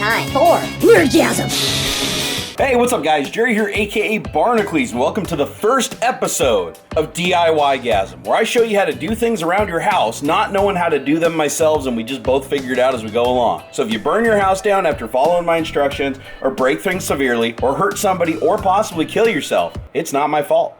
time for Nerdgasm. Hey, what's up guys? Jerry here, aka Barnacules, and welcome to the first episode of DIYgasm, where I show you how to do things around your house, not knowing how to do them myself, and we just both figure it out as we go along. So if you burn your house down after following my instructions, or break things severely, or hurt somebody, or possibly kill yourself, it's not my fault.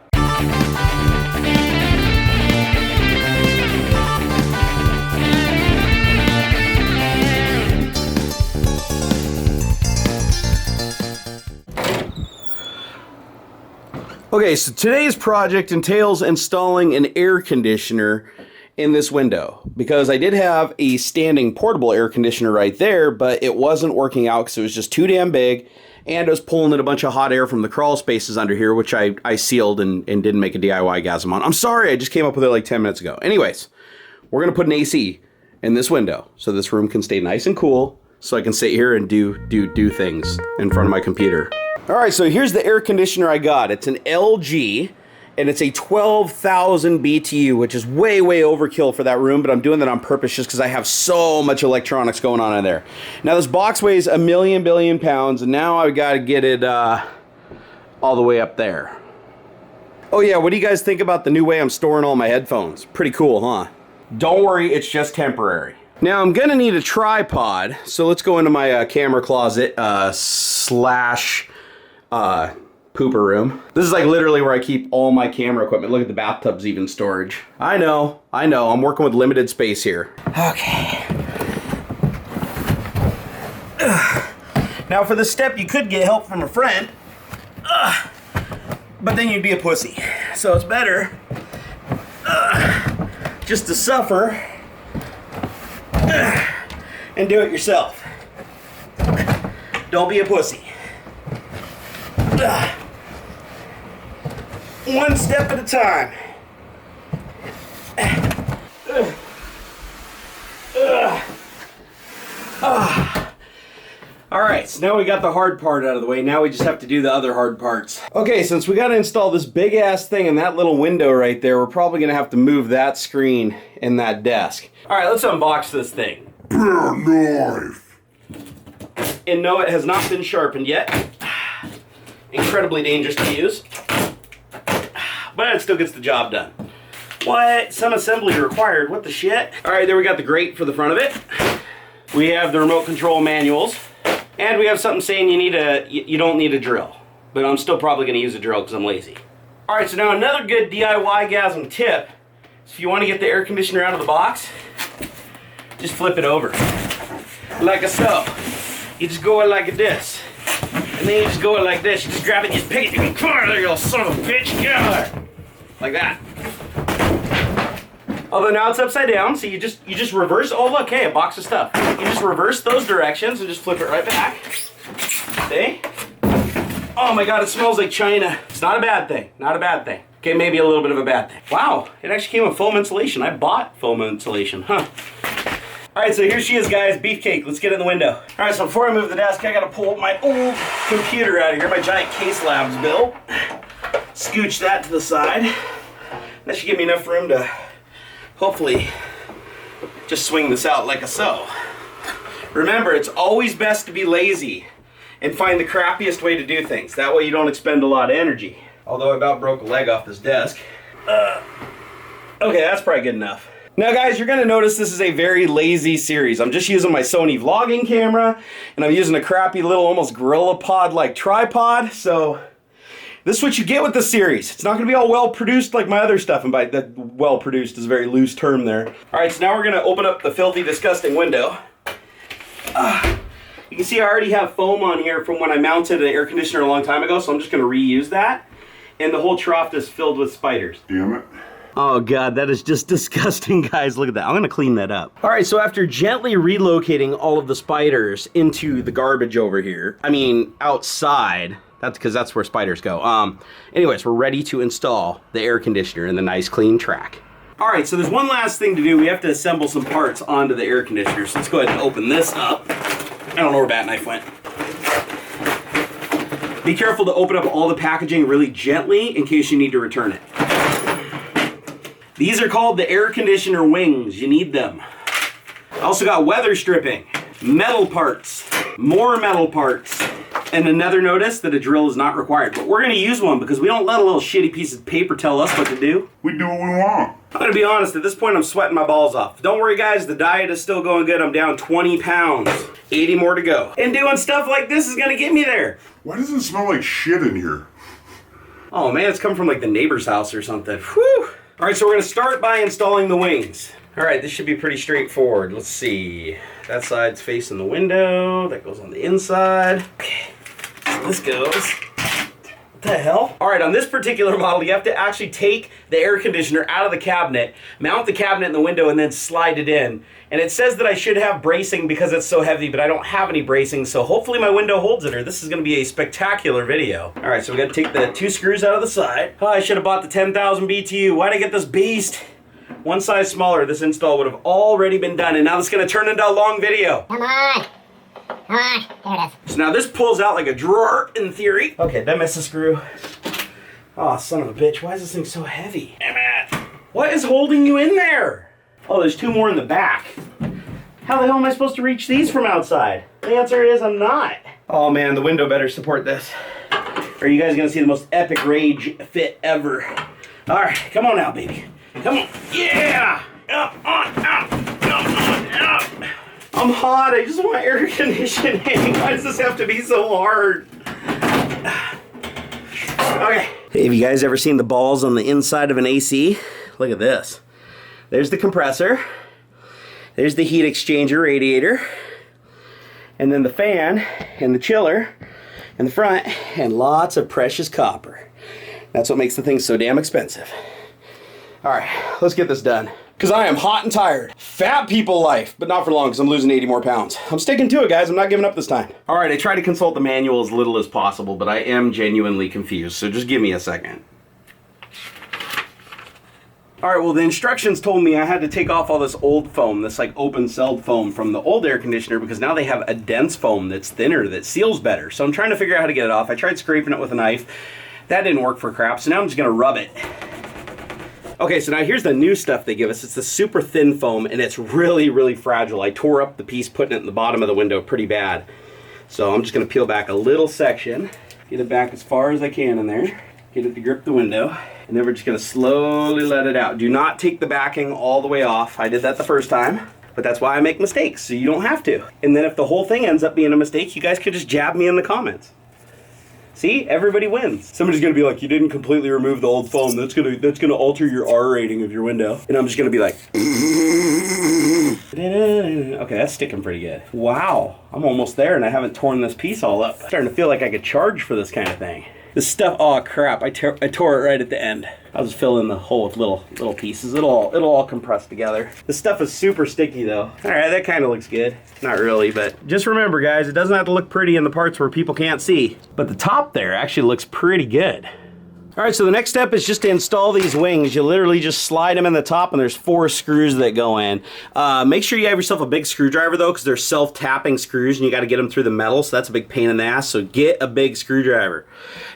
Okay, so today's project entails installing an air conditioner in this window, because I did have a standing portable air conditioner right there, but it wasn't working out because it was just too damn big, and it was pulling in a bunch of hot air from the crawl spaces under here, which I sealed and didn't make a DIYgasm on. I'm sorry, I just came up with it like 10 minutes ago. Anyways, we're gonna put an AC in this window so this room can stay nice and cool, so I can sit here and do things in front of my computer. All right, so here's the air conditioner I got. It's an LG, and it's a 12,000 BTU, which is way, way overkill for that room, but I'm doing that on purpose just because I have so much electronics going on in there. Now, this box weighs a billion pounds, and now I've got to get it all the way up there. Oh yeah, what do you guys think about the new way I'm storing all my headphones? Pretty cool, huh? Don't worry, it's just temporary. Now, I'm gonna need a tripod, so let's go into my camera closet slash pooper room. This is like literally where I keep all my camera equipment. Look at the bathtub's even storage. I know, I'm working with limited space here. Okay. Now for this step, you could get help from a friend, but then you'd be a pussy. So it's better just to suffer and do it yourself. Don't be a pussy. One step at a time. Alright, so now we got the hard part out of the way. Now we just have to do the other hard parts. Okay, since we got to install this big ass thing in that little window right there, we're probably going to have to move that screen and that desk. Alright, let's unbox this thing. Knife. And no, it has not been sharpened yet. Incredibly dangerous to use, but it still gets the job done. What? Some assembly required. What the shit? All right, there we got the grate for the front of it. We have the remote control manuals, and we have something saying you don't need a drill, but I'm still probably going to use a drill because I'm lazy. All right, so now another good DIYgasm tip is if you want to get the air conditioner out of the box, just flip it over like so. You just go like this. And then you just go like this. You just grab it and you pick it. You go, come on there, you little son of a bitch. Get out of there. Like that. Although now it's upside down, so you just reverse. Oh look, hey, a box of stuff. You just reverse those directions and just flip it right back. See? Oh my god, it smells like China. It's not a bad thing. Not a bad thing. Okay, maybe a little bit of a bad thing. Wow, it actually came with foam insulation. I bought foam insulation, huh? Alright, so here she is, guys, beefcake. Let's get in the window. Alright, so before I move the desk, I gotta pull my old computer out of here, my giant Case Labs built. Scooch that to the side. That should give me enough room to hopefully just swing this out like so. Remember, it's always best to be lazy and find the crappiest way to do things. That way you don't expend a lot of energy. Although I about broke a leg off this desk. Okay, that's probably good enough. Now guys, you're gonna notice this is a very lazy series. I'm just using my Sony vlogging camera, and I'm using a crappy little almost gorilla pod like tripod, so this is what you get with this series. It's not gonna be all well produced like my other stuff, and by that well produced is a very loose term there. Alright, so now we're gonna open up the filthy, disgusting window. You can see I already have foam on here from when I mounted an air conditioner a long time ago, so I'm just gonna reuse that. And the whole trough is filled with spiders. Damn it. Oh god, that is just disgusting, guys. Look at that. I'm gonna clean that up. All right, so after gently relocating all of the spiders into the garbage over here, I mean outside, that's because that's where spiders go. Anyways, we're ready to install the air conditioner in the nice clean track. All right, so there's one last thing to do. We have to assemble some parts onto the air conditioner. So let's go ahead and open this up. I don't know where bat knife went. Be careful to open up all the packaging really gently in case you need to return it. These are called the air conditioner wings. You need them. I also got weather stripping, metal parts, More metal parts. And another notice that a drill is not required. But we're going to use one because we don't let a little shitty piece of paper tell us what to do. We do what we want. I'm going to be honest, at this point I'm sweating my balls off. Don't worry guys, the diet is still going good. I'm down 20 pounds. 80 more to go. And doing stuff like this is going to get me there. Why does it smell like shit in here? Oh man, it's coming from like the neighbor's house or something. Whew. Alright, so we're going to start by installing the wings. Alright, this should be pretty straightforward. Let's see. That side's facing the window. That goes on the inside. Okay. So this goes. What the hell? Alright, on this particular model, you have to actually take the air conditioner out of the cabinet, mount the cabinet in the window, and then slide it in. And it says that I should have bracing because it's so heavy, but I don't have any bracing, so hopefully my window holds it, or this is going to be a spectacular video. Alright, so we got to take the 2 screws out of the side. Oh, I should have bought the 10,000 BTU. Why'd I get this beast? One size smaller, this install would have already been done, and now this is going to turn into a long video. Come on. Come on. There it is. So now this pulls out like a drawer in theory. Okay, did I miss a screw? Oh, son of a bitch, why is this thing so heavy? Damn it. What is holding you in there? Oh, there's 2 more in the back. How the hell am I supposed to reach these from outside? The answer is I'm not. Oh man, the window better support this. Or you guys gonna see the most epic rage fit ever. All right, come on now, baby. Come on, yeah! Up, on, out, up, on, out. I'm hot, I just want air conditioning. Why does this have to be so hard? Okay. Hey, have you guys ever seen the balls on the inside of an AC? Look at this. There's the compressor. There's the heat exchanger radiator. And then the fan and the chiller in the front and lots of precious copper. That's what makes the thing so damn expensive. All right, let's get this done. Because I am hot and tired. Fat people life, but not for long because I'm losing 80 more pounds. I'm sticking to it, guys. I'm not giving up this time. All right, I try to consult the manual as little as possible, but I am genuinely confused, so just give me a second. All right, well, the instructions told me I had to take off all this old foam, this like open-celled foam from the old air conditioner because now they have a dense foam that's thinner, that seals better. So I'm trying to figure out how to get it off. I tried scraping it with a knife. That didn't work for crap, so now I'm just gonna rub it. Okay, so now here's the new stuff they give us. It's the super thin foam, and it's really, really fragile. I tore up the piece putting it in the bottom of the window pretty bad. So I'm just gonna peel back a little section, get it back as far as I can in there, get it to grip the window, and then we're just gonna slowly let it out. Do not take the backing all the way off. I did that the first time, but that's why I make mistakes, so you don't have to. And then if the whole thing ends up being a mistake, you guys could just jab me in the comments. See, everybody wins. Somebody's gonna be like, you didn't completely remove the old foam. That's gonna alter your R rating of your window. And I'm just gonna be like, okay, that's sticking pretty good. Wow, I'm almost there and I haven't torn this piece all up. I'm starting to feel like I could charge for this kind of thing. This stuff, oh crap, I tore it right at the end. I'll just fill in the hole with little pieces. It'll all compress together. This stuff is super sticky though. All right, that kind of looks good. Not really, but just remember guys, it doesn't have to look pretty in the parts where people can't see. But the top there actually looks pretty good. All right, so the next step is just to install these wings. You literally just slide them in the top and there's 4 screws that go in. Make sure you have yourself a big screwdriver though, because they're self-tapping screws and you gotta get them through the metal, so that's a big pain in the ass, so get a big screwdriver.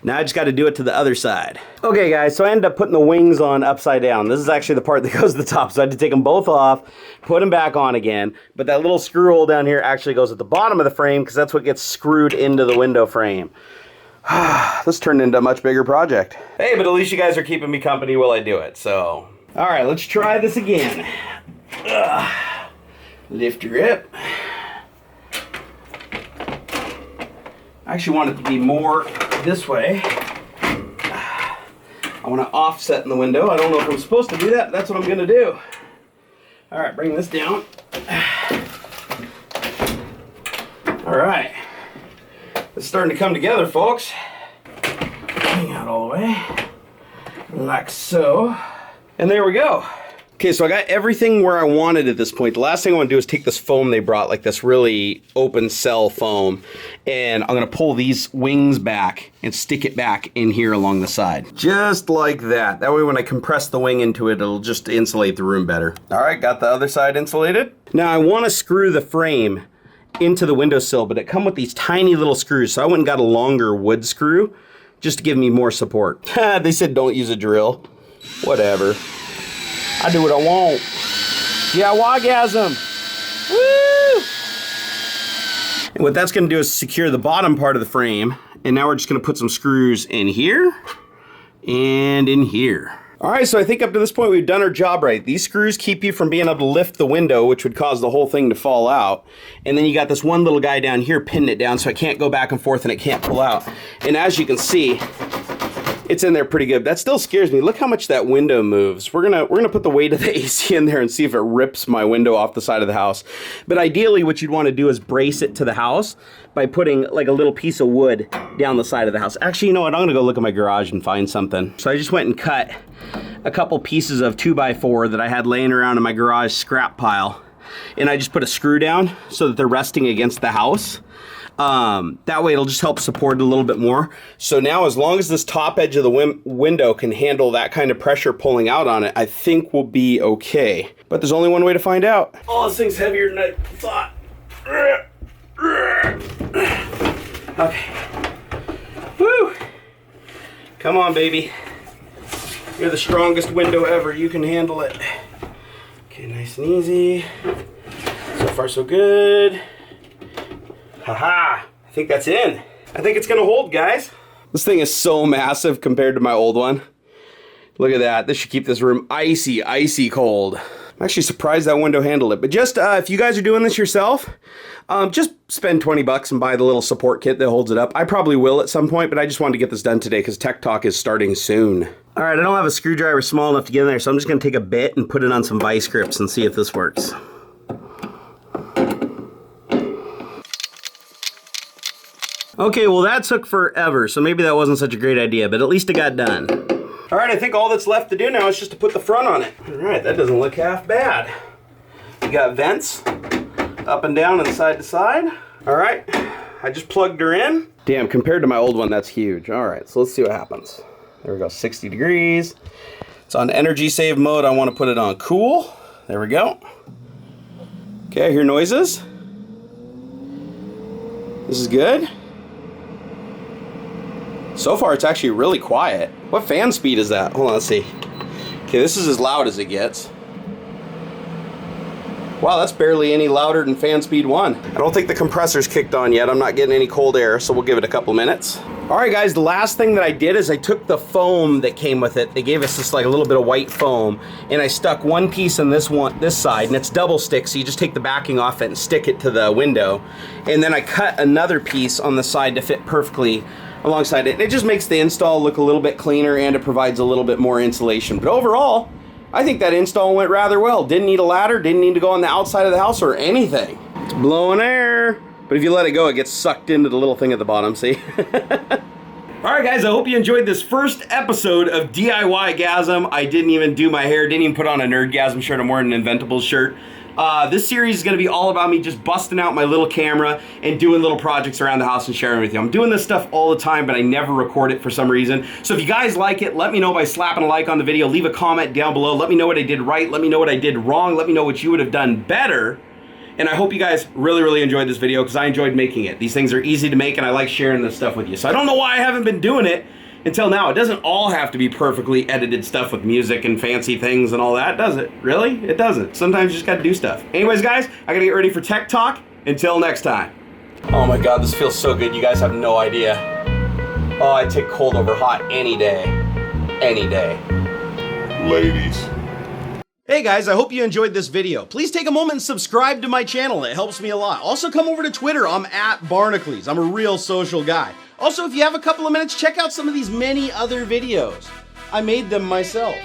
Now I just gotta do it to the other side. Okay guys, so I ended up putting the wings on upside down. This is actually the part that goes to the top, so I had to take them both off, put them back on again, but that little screw hole down here actually goes at the bottom of the frame because that's what gets screwed into the window frame. This turned into a much bigger project. Hey, but at least you guys are keeping me company while I do it, so. All right, let's try this again. Lift your hip. I actually want it to be more this way. I want to offset in the window. I don't know if I'm supposed to do that, but that's what I'm gonna do. All right, bring this down. All right. It's starting to come together, folks. Hang out all the way, like so. And there we go. Okay, so I got everything where I wanted at this point. The last thing I want to do is take this foam they brought, like this really open cell foam, and I'm gonna pull these wings back and stick it back in here along the side. Just like that. That way when I compress the wing into it, it'll just insulate the room better. All right, got the other side insulated. Now I want to screw the frame into the windowsill, but it come with these tiny little screws, so I went and got a longer wood screw just to give me more support. They said don't use a drill. Whatever. I do what I want. Yeah, Nerdgasm. Woo! And what that's gonna do is secure the bottom part of the frame. And now we're just gonna put some screws in here and in here. All right, so I think up to this point we've done our job right. These screws keep you from being able to lift the window, which would cause the whole thing to fall out. And then you got this one little guy down here pinning it down so it can't go back and forth and it can't pull out. And as you can see, it's in there pretty good. That still scares me. Look how much that window moves. We're gonna put the weight of the AC in there and see if it rips my window off the side of the house. But ideally what you'd want to do is brace it to the house by putting like a little piece of wood down the side of the house. Actually, you know what? I'm gonna go look at my garage and find something. So I just went and cut a couple pieces of 2x4 that I had laying around in my garage scrap pile. And I just put a screw down so that they're resting against the house. That way it'll just help support it a little bit more. So now as long as this top edge of the window can handle that kind of pressure pulling out on it, I think we'll be okay. But there's only one way to find out. Oh, this thing's heavier than I thought. Okay. Woo! Come on, baby. You're the strongest window ever. You can handle it. Okay, nice and easy. So far, so good. Haha, I think that's in. I think it's gonna hold, guys. This thing is so massive compared to my old one. Look at that. This should keep this room icy, icy cold. I'm actually surprised that window handled it. But just, if you guys are doing this yourself, just spend 20 bucks and buy the little support kit that holds it up. I probably will at some point, but I just wanted to get this done today because Tech Talk is starting soon. All right, I don't have a screwdriver small enough to get in there, so I'm just gonna take a bit and put it on some vice grips and see if this works. Okay, well that took forever, so maybe that wasn't such a great idea, but at least it got done. All right, I think all that's left to do now is just to put the front on it. All right, that doesn't look half bad. You got vents up and down and side to side. All right, I just plugged her in. Damn, compared to my old one, that's huge. All right, so let's see what happens. There we go, 60 degrees. It's on energy save mode. I want to put it on cool. There we go. Okay, I hear noises. This is good. So far, it's actually really quiet. What fan speed is that? Hold on, let's see. Okay, this is as loud as it gets. Wow, that's barely any louder than fan speed 1. I don't think the compressor's kicked on yet. I'm not getting any cold air, so we'll give it a couple minutes. All right, guys, the last thing that I did is I took the foam that came with it. They gave us this like a little bit of white foam, and I stuck one piece on this side, and it's double stick, so you just take the backing off it and stick it to the window. And then I cut another piece on the side to fit perfectly alongside it. It just makes the install look a little bit cleaner and it provides a little bit more insulation. But overall, I think that install went rather well. Didn't need a ladder, didn't need to go on the outside of the house or anything. It's blowing air, but if you let it go, it gets sucked into the little thing at the bottom, see? All right, guys, I hope you enjoyed this first episode of DIY-gasm. I didn't even do my hair, didn't even put on a Nerdgasm shirt. I'm wearing an Inventables shirt. This series is going to be all about me just busting out my little camera and doing little projects around the house and sharing with you. I'm doing this stuff all the time, but I never record it for some reason. So if you guys like it, let me know by slapping a like on the video. Leave a comment down below. Let me know what I did right. Let me know what I did wrong. Let me know what you would have done better. And I hope you guys really, really enjoyed this video because I enjoyed making it. These things are easy to make and I like sharing this stuff with you. So I don't know why I haven't been doing it until now. It doesn't all have to be perfectly edited stuff with music and fancy things and all that, does it? Really? It doesn't. Sometimes you just gotta do stuff. Anyways, guys, I gotta get ready for Tech Talk. Until next time. Oh my God, this feels so good. You guys have no idea. Oh, I'd take cold over hot any day. Any day. Ladies. Hey guys, I hope you enjoyed this video. Please take a moment and subscribe to my channel. It helps me a lot. Also come over to Twitter. I'm at Barnacules. I'm a real social guy. Also, if you have a couple of minutes, check out some of these many other videos. I made them myself.